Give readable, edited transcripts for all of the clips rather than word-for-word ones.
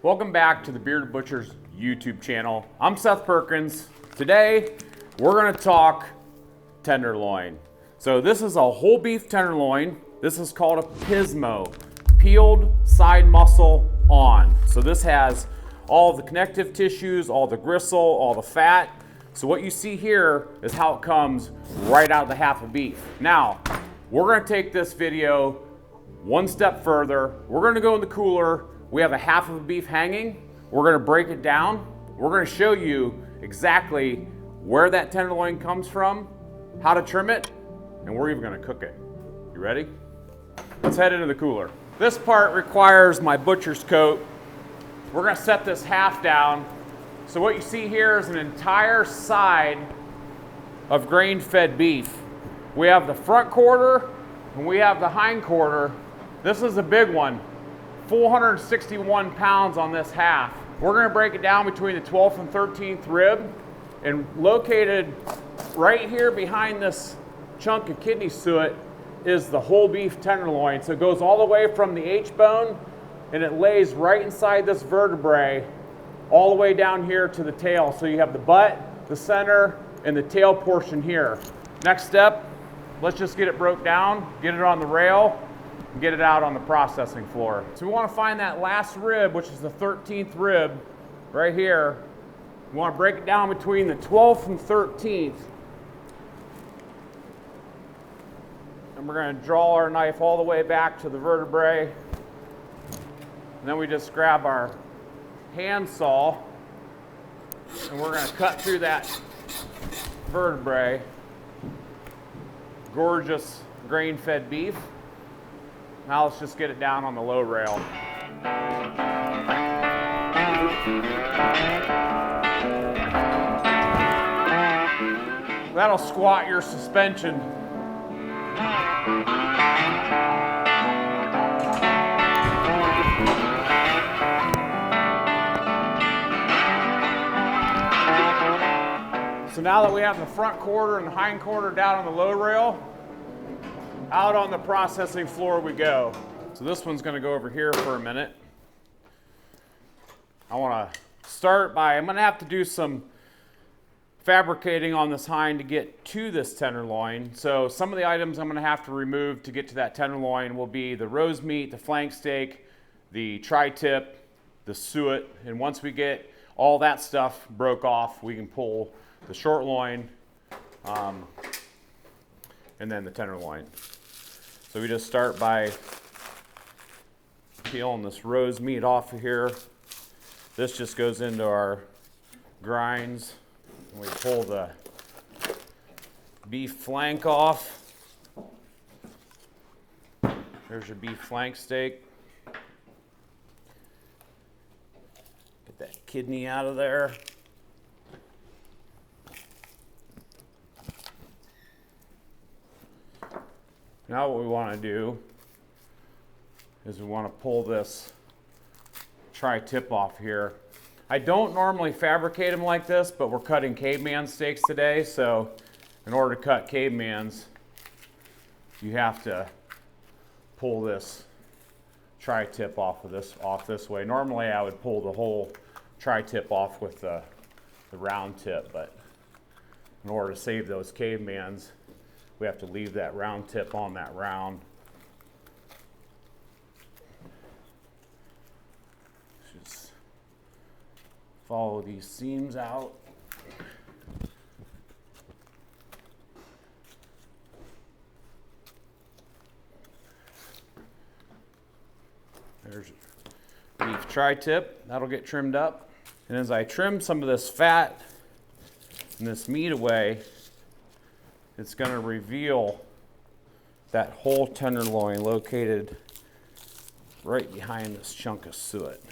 Welcome back to the Bearded Butcher's YouTube channel. I'm Seth Perkins. Today, we're gonna talk tenderloin. So this is a whole beef tenderloin. This is called a pismo, peeled side muscle on. So this has all the connective tissues, all the gristle, all the fat. So what you see here is how it comes right out of the half of beef. Now, we're gonna take this video one step further. We're gonna go in the cooler. We have a half of a beef hanging. We're gonna break it down. We're gonna show you exactly where that tenderloin comes from, how to trim it, and we're even gonna cook it. You ready? Let's head into the cooler. This part requires my butcher's coat. We're gonna set this half down. So what you see here is an entire side of grain-fed beef. We have the front quarter and we have the hind quarter. This is a big one. 461 pounds on this half. We're gonna break it down between the 12th and 13th rib, and located right here behind this chunk of kidney suet is the whole beef tenderloin. So it goes all the way from the H-bone and it lays right inside this vertebrae all the way down here to the tail. So you have the butt, the center, and the tail portion here. Next step, let's just get it broke down, get it on the rail, and get it out on the processing floor. So we want to find that last rib, which is the 13th rib right here. We want to break it down between the 12th and 13th. And we're going to draw our knife all the way back to the vertebrae. And then we just grab our hand saw and we're going to cut through that vertebrae. Gorgeous grain-fed beef. Now let's just get it down on the low rail. That'll squat your suspension. So now that we have the front quarter and the hind quarter down on the low rail, out on the processing floor we go. So this one's gonna go over here for a minute. I wanna start by, I'm gonna have to do some fabricating on this hind to get to this tenderloin. So some of the items I'm gonna have to remove to get to that tenderloin will be the rose meat, the flank steak, the tri-tip, the suet, and once we get all that stuff broke off, we can pull the short loin, and then the tenderloin. So we just start by peeling this rose meat off of here. This just goes into our grinds. And we pull the beef flank off. There's your beef flank steak. Get that kidney out of there. Now what we want to do is we want to pull this tri-tip off here. I don't normally fabricate them like this, but we're cutting caveman steaks today, so in order to cut cavemans, you have to pull this tri-tip off this way. Normally I would pull the whole tri-tip off with the round tip, but in order to save those cavemans, we have to leave that round tip on that round. Just follow these seams out. There's beef tri-tip. That'll get trimmed up. And as I trim some of this fat and this meat away, it's going to reveal that whole tenderloin located right behind this chunk of suet.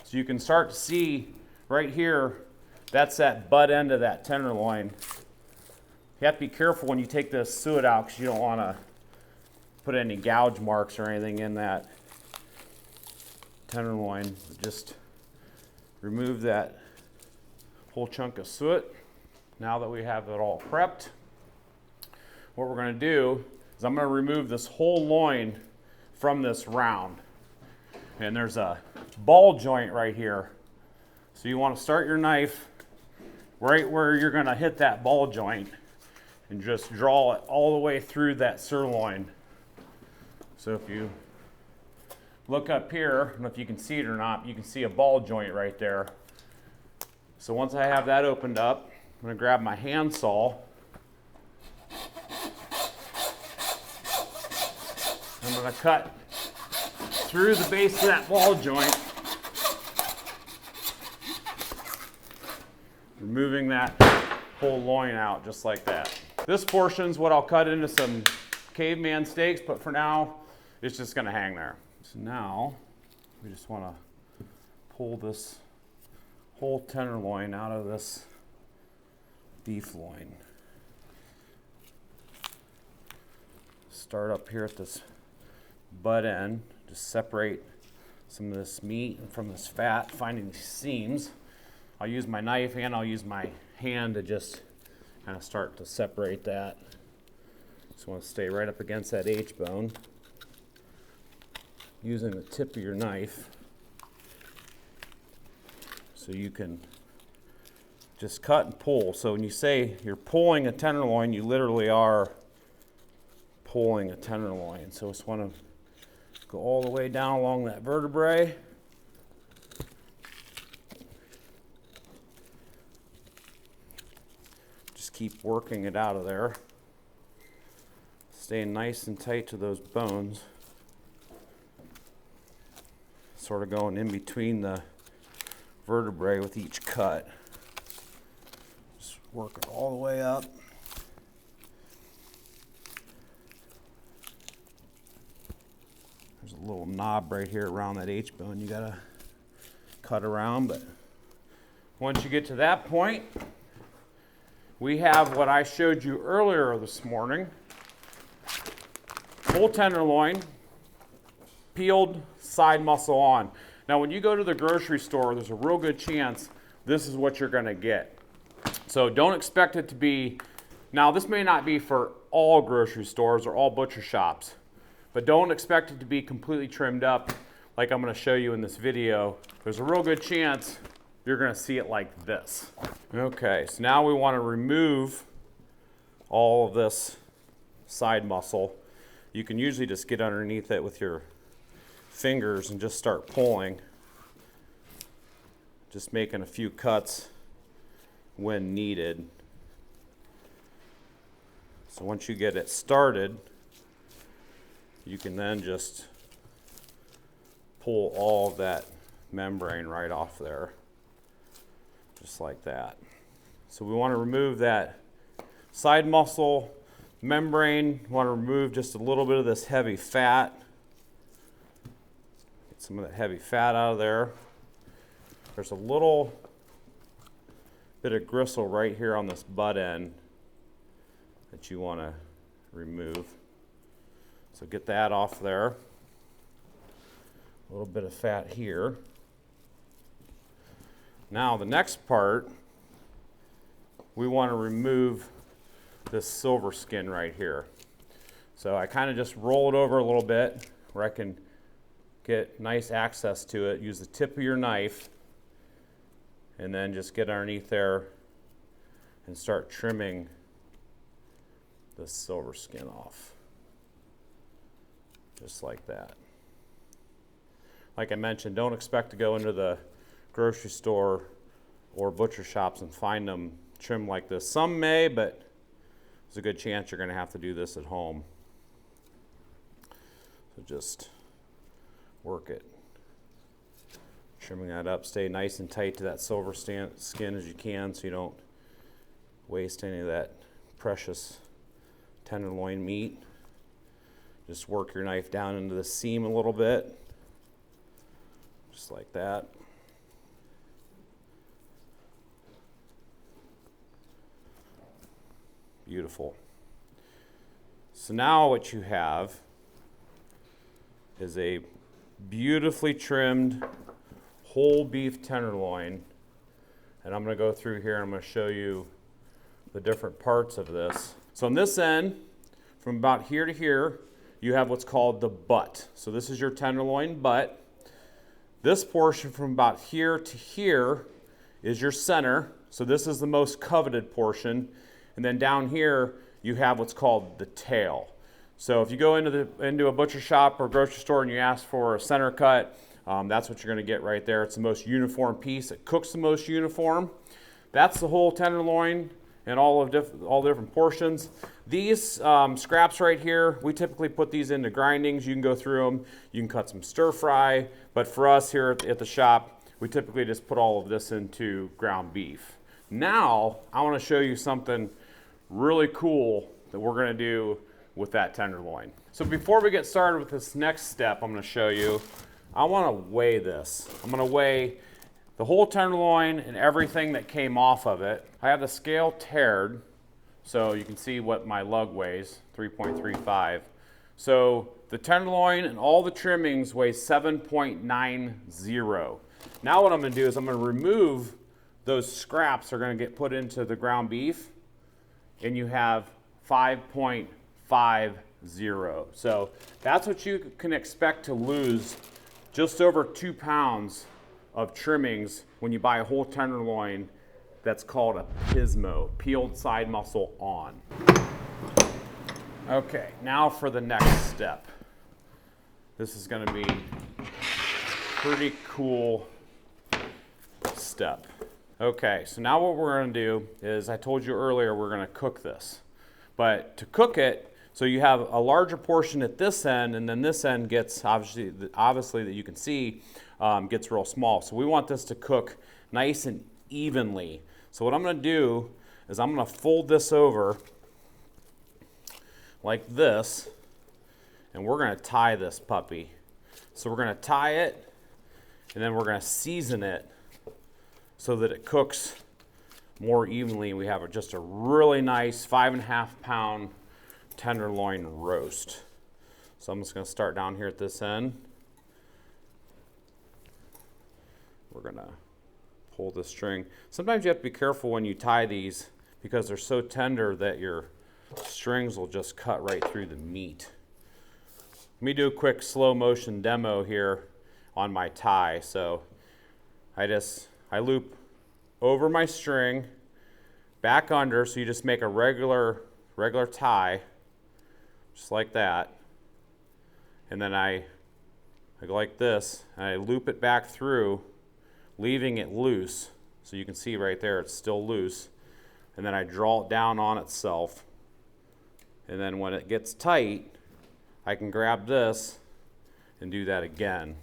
So you can start to see right here, that's that butt end of that tenderloin. You have to be careful when you take this suet out because you don't want to put any gouge marks or anything in that tenderloin. Just remove that whole chunk of suet. Now that we have it all prepped, what we're going to do is I'm going to remove this whole loin from this round. And there's a ball joint right here. So you want to start your knife right where you're going to hit that ball joint and just draw it all the way through that sirloin. So if you look up here, I don't know if you can see it or not, you can see a ball joint right there. So once I have that opened up, I'm going to grab my handsaw. I'm going to cut through the base of that ball joint, removing that whole loin out just like that. This portion is what I'll cut into some caveman steaks, but for now, it's just going to hang there. So now, we just want to pull this whole tenderloin out of this beef loin. Start up here at this butt end, just separate some of this meat from this fat, finding these seams. I'll use my knife and I'll use my hand to just kind of start to separate that. Just want to stay right up against that H-bone. Using the tip of your knife so you can just cut and pull. So when you say you're pulling a tenderloin, you literally are pulling a tenderloin. So just want to go all the way down along that vertebrae. Just keep working it out of there. Staying nice and tight to those bones. Sort of going in between the vertebrae with each cut. Just work it all the way up. There's a little knob right here around that H-bone you gotta cut around, but once you get to that point, we have what I showed you earlier this morning. Full tenderloin, peeled, side muscle on. Now when you go to the grocery store, there's a real good chance this is what you're gonna get. So don't expect it to be, now this may not be for all grocery stores or all butcher shops, but don't expect it to be completely trimmed up like I'm gonna show you in this video. There's a real good chance you're gonna see it like this. Okay, so now we wanna remove all of this side muscle. You can usually just get underneath it with your fingers and just start pulling. Just making a few cuts when needed. So once you get it started, you can then just pull all of that membrane right off there, just like that. So we want to remove that side muscle membrane. We want to remove just a little bit of this heavy fat. Get some of that heavy fat out of there. There's a little bit of gristle right here on this butt end that you want to remove. So get that off there. A little bit of fat here. Now the next part, we want to remove this silver skin right here. So I kind of just roll it over a little bit where I can get nice access to it. Use the tip of your knife and then just get underneath there and start trimming the silver skin off. Just like that. Like I mentioned, don't expect to go into the grocery store or butcher shops and find them trimmed like this. Some may, but there's a good chance you're going to have to do this at home. So just work it. Trimming that up. Stay nice and tight to that silver skin as you can so you don't waste any of that precious tenderloin meat. Just work your knife down into the seam a little bit. Just like that. Beautiful. So now what you have is a beautifully trimmed whole beef tenderloin. And I'm going to go through here and I'm going to show you the different parts of this. So on this end, from about here to here, you have what's called the butt. So this is your tenderloin butt. This portion from about here to here is your center. So this is the most coveted portion. And then down here, you have what's called the tail. So if you go into a butcher shop or grocery store and you ask for a center cut, that's what you're gonna get right there. It's the most uniform piece. It cooks the most uniform. That's the whole tenderloin and all the different portions. These scraps right here, we typically put these into grindings. You can go through them. You can cut some stir fry. But for us here at the shop, we typically just put all of this into ground beef. Now, I want to show you something really cool that we're going to do with that tenderloin. So before we get started with this next step I'm going to show you, I want to weigh this. I'm going to weigh the whole tenderloin and everything that came off of it. I have the scale tared, so you can see what my lug weighs, 3.35. So the tenderloin and all the trimmings weigh 7.90. Now what I'm going to do is I'm going to remove those scraps that are going to get put into the ground beef, and you have 5.50. So that's what you can expect to lose, just over 2 pounds of trimmings when you buy a whole tenderloin. That's called a pismo, peeled side muscle on. Okay, now for the next step. This is going to be a pretty cool step. Okay, so now what we're going to do is, I told you earlier, we're going to cook this. But to cook it, so you have a larger portion at this end, and then this end gets, obviously that you can see, gets real small. So we want this to cook nice and evenly. So what I'm going to do is I'm going to fold this over like this, and we're going to tie this puppy. So we're going to tie it, and then we're going to season it so that it cooks more evenly. We have just a really nice 5.5 pound tenderloin roast. So I'm just going to start down here at this end. We're going to pull the string. Sometimes you have to be careful when you tie these because they're so tender that your strings will just cut right through the meat. Let me do a quick slow motion demo here on my tie. So I loop over my string, back under, so you just make a regular tie, just like that. And then I go like this, and I loop it back through, leaving it loose. So you can see right there it's still loose. And then I draw it down on itself. And then when it gets tight, I can grab this and do that again,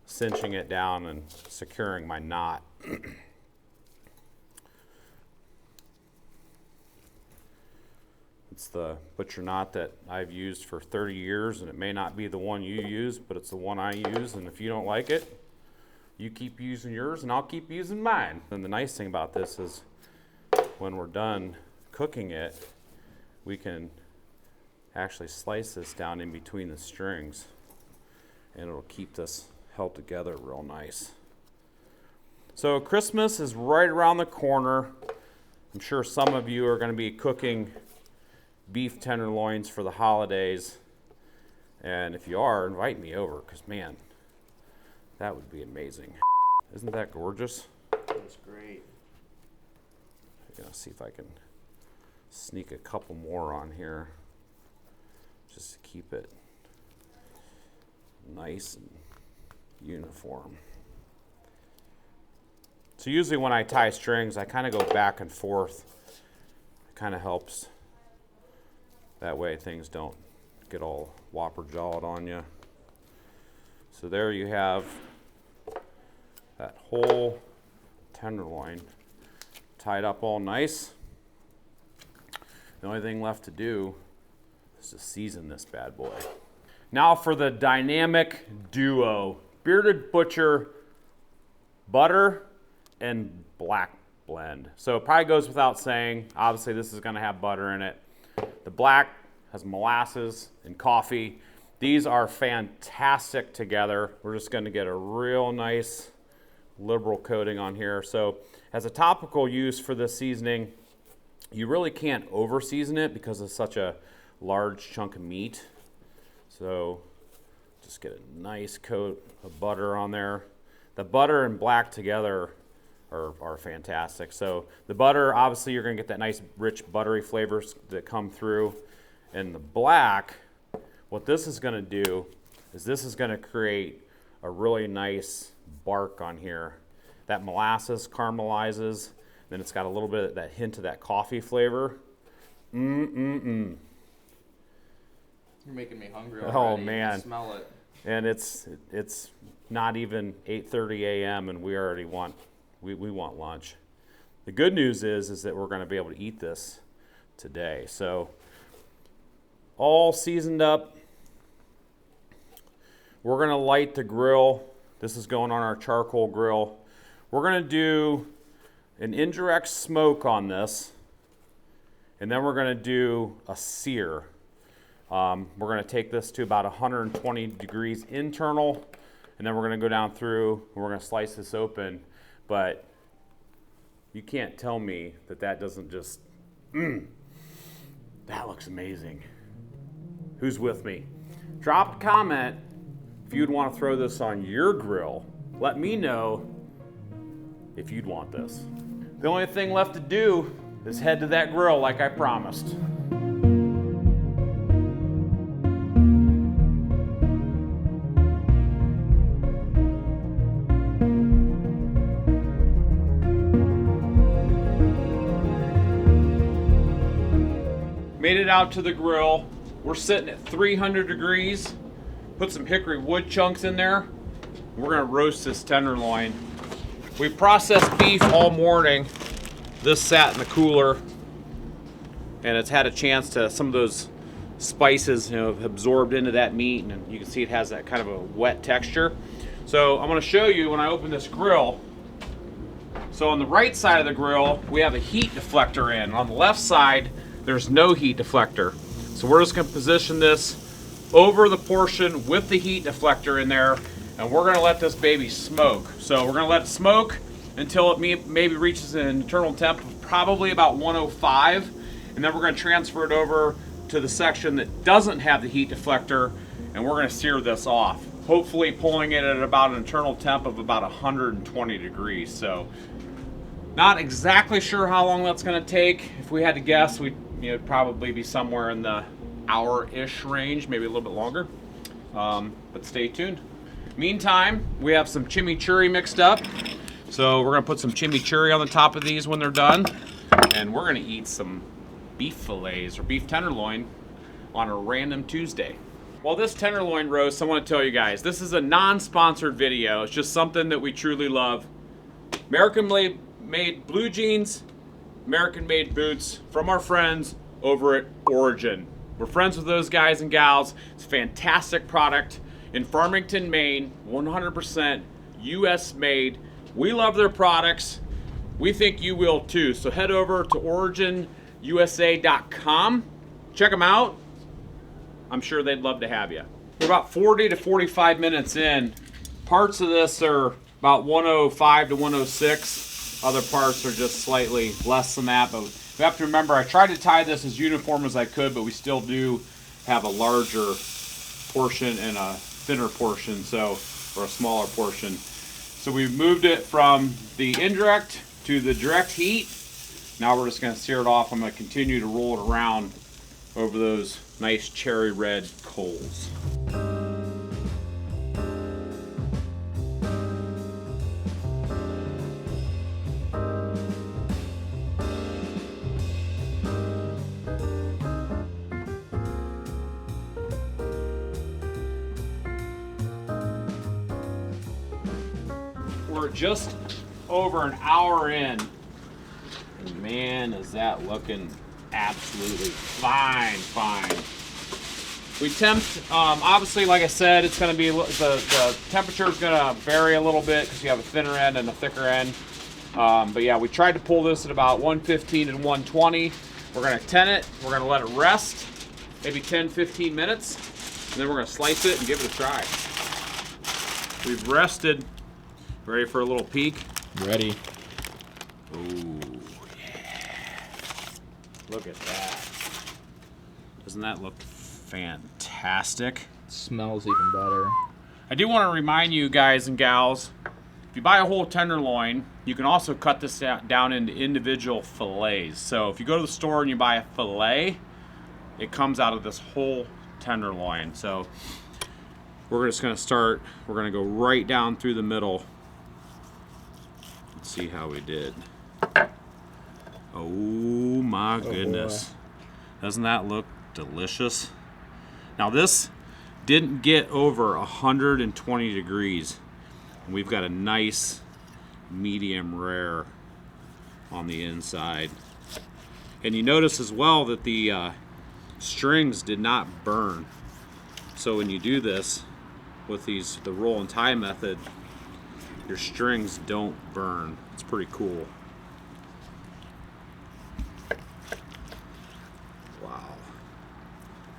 cinching it down and securing my knot. It's the butcher knot that I've used for 30 years, and it may not be the one you use, but it's the one I use, and if you don't like it, you keep using yours and I'll keep using mine. And the nice thing about this is when we're done cooking it, we can actually slice this down in between the strings, and it'll keep this held together real nice. So Christmas is right around the corner. I'm sure some of you are going to be cooking beef tenderloins for the holidays, and if you are, invite me over, because man, that would be amazing. Isn't that gorgeous? That's great. I'm gonna see if I can sneak a couple more on here, just to keep it nice and uniform. So usually when I tie strings, I kind of go back and forth. It kind of helps. That way things don't get all whopper-jawed on you. So there you have that whole tenderloin tied up all nice. The only thing left to do is to season this bad boy. Now for the dynamic duo, Bearded Butcher butter and black blend. So it probably goes without saying, obviously this is going to have butter in it. The black has molasses and coffee. These are fantastic together. We're just going to get a real nice liberal coating on here. So as a topical use for this seasoning, you really can't over season it because it's such a large chunk of meat. So just get a nice coat of butter on there. The butter and black together are fantastic. So the butter, obviously you're gonna get that nice rich buttery flavors that come through. And the black, what this is gonna do is this is gonna create a really nice bark on here. That molasses caramelizes, then it's got a little bit of that hint of that coffee flavor. You're making me hungry already. Oh man. I smell it. And it's not even 8:30 a.m. and we already want lunch. The good news is that we're going to be able to eat this today. So all seasoned up. We're going to light the grill. This is going on our charcoal grill. We're going to do an indirect smoke on this, and then we're going to do a sear. We're going to take this to about 120 degrees internal, and then we're going to go down through and we're going to slice this open. But you can't tell me that that doesn't just, that looks amazing. Who's with me? Drop a comment if you'd want to throw this on your grill. Let me know if you'd want this. The only thing left to do is head to that grill like I promised. Made it out to the grill. We're sitting at 300 degrees. Put some hickory wood chunks in there. We're gonna roast this tenderloin. We processed beef all morning. This sat in the cooler and it's had a chance to, some of those spices, have absorbed into that meat, and you can see it has that kind of a wet texture. So I'm gonna show you when I open this grill. So on the right side of the grill, we have a heat deflector in. On the left side, there's no heat deflector. So we're just gonna position this over the portion with the heat deflector in there, and we're gonna let this baby smoke. So we're gonna let it smoke until it maybe reaches an internal temp of probably about 105, and then we're gonna transfer it over to the section that doesn't have the heat deflector, and we're gonna sear this off, hopefully pulling it at about an internal temp of about 120 degrees. So not exactly sure how long that's gonna take. If we had to guess, it'd probably be somewhere in the hour-ish range, maybe a little bit longer, but stay tuned. Meantime, we have some chimichurri mixed up. So we're gonna put some chimichurri on the top of these when they're done, and we're gonna eat some beef fillets or beef tenderloin on a random Tuesday. Well, this tenderloin roast, I wanna tell you guys, this is a non-sponsored video. It's just something that we truly love. American-made blue jeans, American-made boots from our friends over at Origin. We're friends with those guys and gals. It's a fantastic product in Farmington, Maine, 100% US made. We love their products. We think you will too. So head over to originusa.com. Check them out. I'm sure they'd love to have you. We're about 40 to 45 minutes in. Parts of this are about 105 to 106. Other parts are just slightly less than that, but you have to remember, I tried to tie this as uniform as I could, but we still do have a larger portion and a thinner portion, or a smaller portion. So we moved it from the indirect to the direct heat. Now we're just gonna sear it off. I'm gonna continue to roll it around over those nice cherry red coals. We're just over an hour in, and man, is that looking absolutely fine. We tempt, obviously, like I said, it's going to be, the temperature is going to vary a little bit because you have a thinner end and a thicker end. But yeah, we tried to pull this at about 115 and 120. We're going to tin it. We're going to let it rest, maybe 10-15 minutes, and then we're going to slice it and give it a try. We've rested. Ready for a little peek? Ready. Ooh, yeah. Look at that. Does Doesn't that look fantastic? It smells even better. I do want to remind you guys and gals, if you buy a whole tenderloin, you can also cut this down into individual fillets. So if you go to the store and you buy a fillet, it comes out of this whole tenderloin. So we're just going to start, we're going to go right down through the middle. Let's see how we did. Oh my goodness. Boy. Doesn't that look delicious? Now this didn't get over 120 degrees. We've got a nice medium rare on the inside. And you notice as well that the strings did not burn. So when you do this with the roll and tie method, your strings don't burn. It's pretty cool. Wow.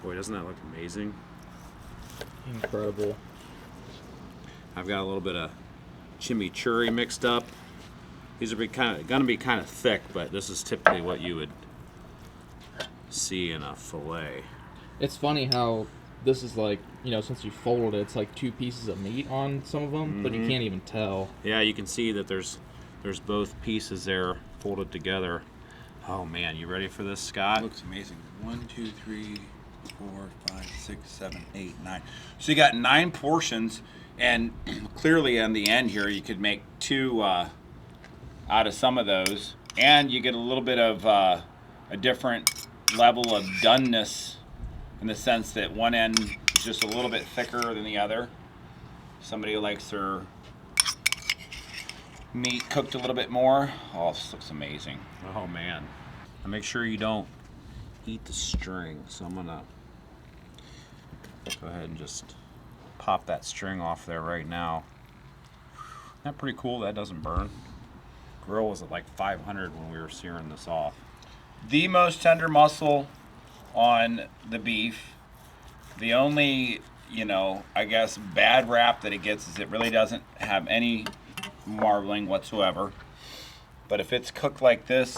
Boy, doesn't that look amazing? Incredible. I've got a little bit of chimichurri mixed up. These are gonna be kind of thick, but this is typically what you would see in a fillet. It's funny how this is like, you know, since you folded it, it's like 2 pieces of meat on some of them, but you can't even tell. Yeah, you can see that there's both pieces there folded together. Oh man, you ready for this, Scott? Looks amazing. 1, 2, 3, 4, 5, 6, 7, 8, 9. So you got 9 portions, and clearly on the end here you could make 2 out of some of those, and you get a little bit of a different level of doneness in the sense that one end is just a little bit thicker than the other. Somebody who likes their meat cooked a little bit more. Oh, this looks amazing. Oh man. Now make sure you don't eat the string. So I'm gonna go ahead and just pop that string off there right now. Isn't that pretty cool? That doesn't burn. Grill was at like 500 when we were searing this off. The most tender muscle on the beef. The only, you know, I guess bad rap that it gets is it really doesn't have any marbling whatsoever. But if it's cooked like this,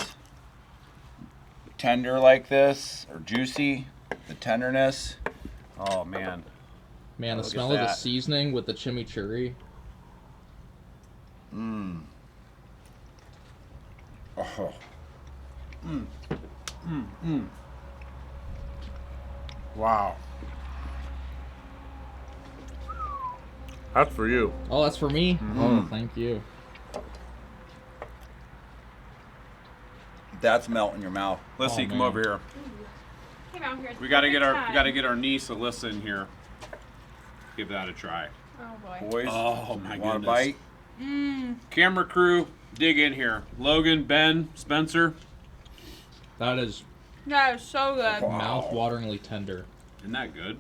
tender like this, or juicy, the tenderness. Oh man. Man, the Look at smell of the that. seasoning with the chimichurri. Mmm. Oh. Wow. That's for you. Oh, that's for me? Oh, thank you. That's melt in your mouth. Listen, Oh, come man. over here. Came out here. We gotta get our Time. niece Alyssa in here. Give that a try. Oh boy. Boys, Oh my want a goodness. bite? Camera crew, dig in here. Logan, Ben, Spencer. That is That is so good. Wow. mouth-wateringly tender. Isn't that good?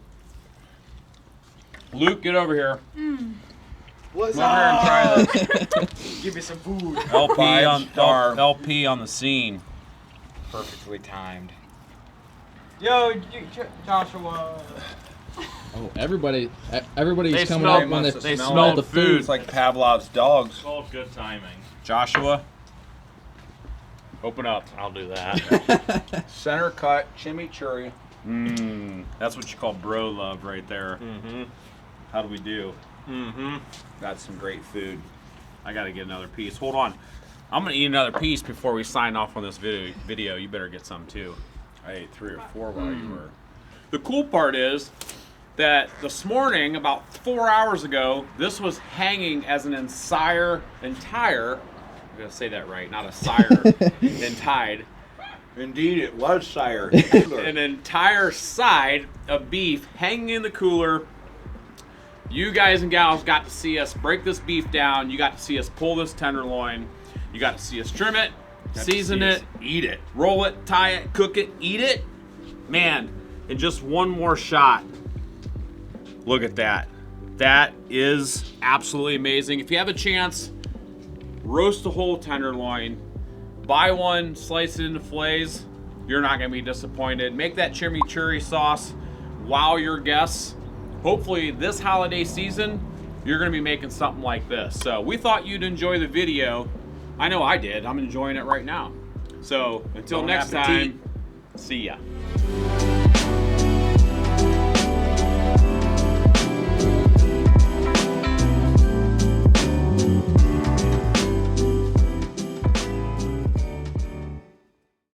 Luke, get over here. What's Come over here and try this. Give me some food. LP 5 on star. LP on the scene. Perfectly timed. Yo, Joshua. Oh, everybody's They coming smelled- up when must they have smell smelled the food. food. It's like Pavlov's dogs. All good timing. Joshua, open up. I'll do that. Center cut chimichurri. That's what you call bro love right there. Mm-hmm. How do we do? Mm-hmm. That's some great food. I gotta get another piece. Hold on. I'm gonna eat another piece before we sign off on this video. You better get some too. I ate 3 or 4 while you were. The cool part is that this morning, about 4 hours ago, this was hanging as an entire, I'm gonna say that right, not a sire, entire, Indeed, it was sire. an entire side of beef hanging in the cooler. You guys and gals got to see us break this beef down. You got to see us pull this tenderloin. You got to see us trim it, season it, Eat it. roll it, tie it, cook it, eat it. Man, and just one more shot. Look at that. That is absolutely amazing. If you have a chance, roast a whole tenderloin. Buy one, slice it into fillets. You're not gonna be disappointed. Make that chimichurri sauce. Wow your guests. Hopefully this holiday season, you're gonna be making something like this. So we thought you'd enjoy the video. I know I did. I'm enjoying it right now. So until Bon next appetit. time, see ya.